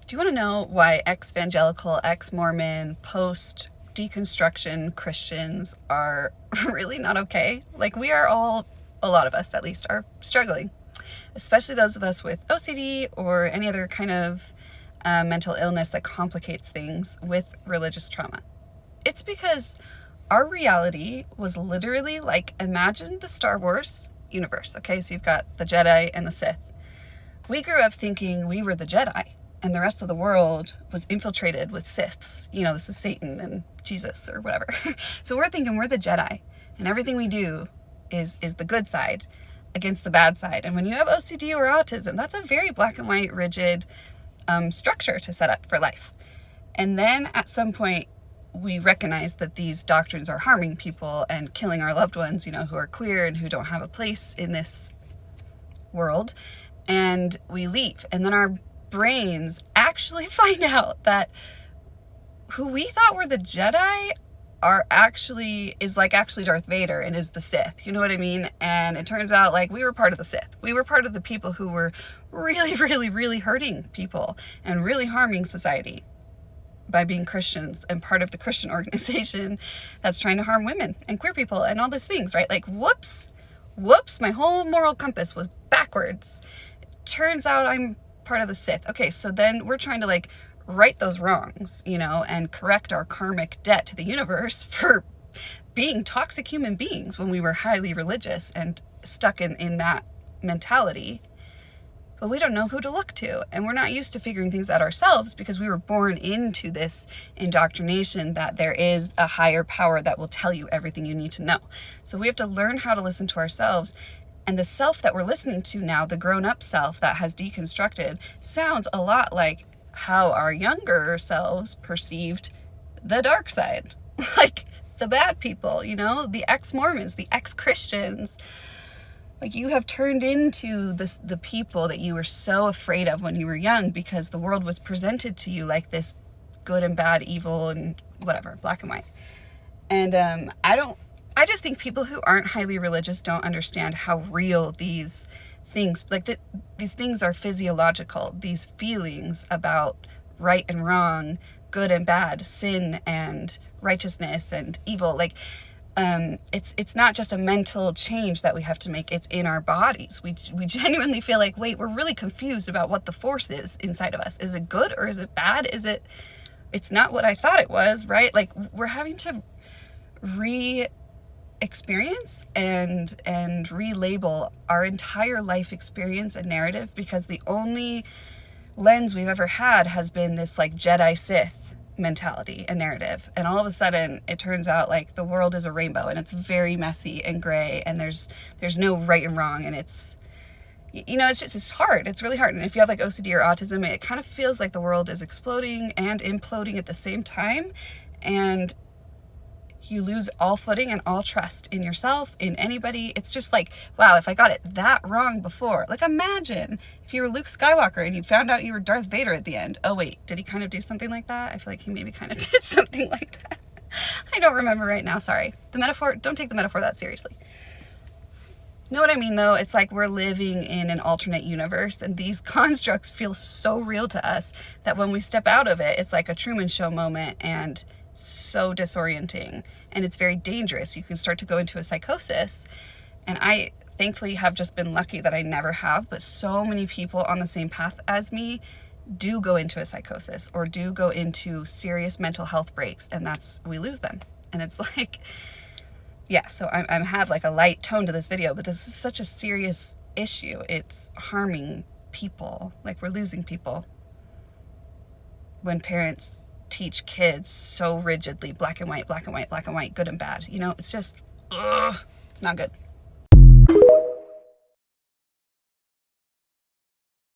Do you want to know why ex-evangelical, ex-Mormon, post-deconstruction Christians are really not okay? Like, we are all, a lot of us at least, are struggling. Especially those of us with OCD or any other kind of mental illness that complicates things with religious trauma. It's because our reality was literally like, imagine the Star Wars universe, okay? So you've got the Jedi and the Sith. We grew up thinking we were the Jedi, and the rest of the world was infiltrated with Siths. You know, this is Satan and Jesus or whatever. So we're thinking we're the Jedi, and everything we do is the good side against the bad side. And when you have OCD or autism, that's a very black and white, rigid structure to set up for life. And then at some point, we recognize that these doctrines are harming people and killing our loved ones, you know, who are queer and who don't have a place in this world. And we leave. And then our brains actually find out that who we thought were the Jedi is actually Darth Vader and is the Sith. You know what I mean? And it turns out like we were part of the Sith. We were part of the people who were really, really, really hurting people and really harming society by being Christians and part of the Christian organization that's trying to harm women and queer people and all these things, right? Like, whoops, my whole moral compass was backwards. Turns out I'm part of the Sith. Okay, so then we're trying to like right those wrongs, you know, and correct our karmic debt to the universe for being toxic human beings when we were highly religious and stuck in that mentality. But we don't know who to look to, and we're not used to figuring things out ourselves because we were born into this indoctrination that there is a higher power that will tell you everything you need to know. So we have to learn how to listen to ourselves. And the self that we're listening to now, the grown-up self that has deconstructed, sounds a lot like how our younger selves perceived the dark side. Like the bad people, you know, the ex-Mormons, the ex-Christians. Like, you have turned into the people that you were so afraid of when you were young because the world was presented to you like this good and bad, evil and whatever, black and white. And I just think people who aren't highly religious don't understand how real these things, these things are physiological. These feelings about right and wrong, good and bad, sin and righteousness and evil, like, it's not just a mental change that we have to make, it's in our bodies. We genuinely feel like, wait, we're really confused about what the force is inside of us. Is it good or is it bad? It's not what I thought it was, right? Like, we're having to experience and relabel our entire life experience and narrative because the only lens we've ever had has been this like Jedi Sith mentality and narrative. And all of a sudden it turns out like the world is a rainbow and it's very messy and gray and there's no right and wrong, and it's, you know, it's hard. It's really hard. And if you have like OCD or autism, it kind of feels like the world is exploding and imploding at the same time, and you lose all footing and all trust in yourself, in anybody. It's just like, wow, if I got it that wrong before. Like, imagine if you were Luke Skywalker and you found out you were Darth Vader at the end. Oh wait, did he kind of do something like that? I feel like he maybe kind of did something like that. I don't remember right now, sorry. The metaphor, don't take the metaphor that seriously. Know what I mean though? It's like we're living in an alternate universe and these constructs feel so real to us that when we step out of it, it's like a Truman Show moment and so disorienting, and it's very dangerous. You can start to go into a psychosis, and I thankfully have just been lucky that I never have, but so many people on the same path as me do go into a psychosis or do go into serious mental health breaks, and we lose them. And it's like, yeah, so I have like a light tone to this video, but this is such a serious issue. It's harming people. Like, we're losing people when parents teach kids so rigidly black and white, black and white, black and white, good and bad. You know, it's just, it's not good.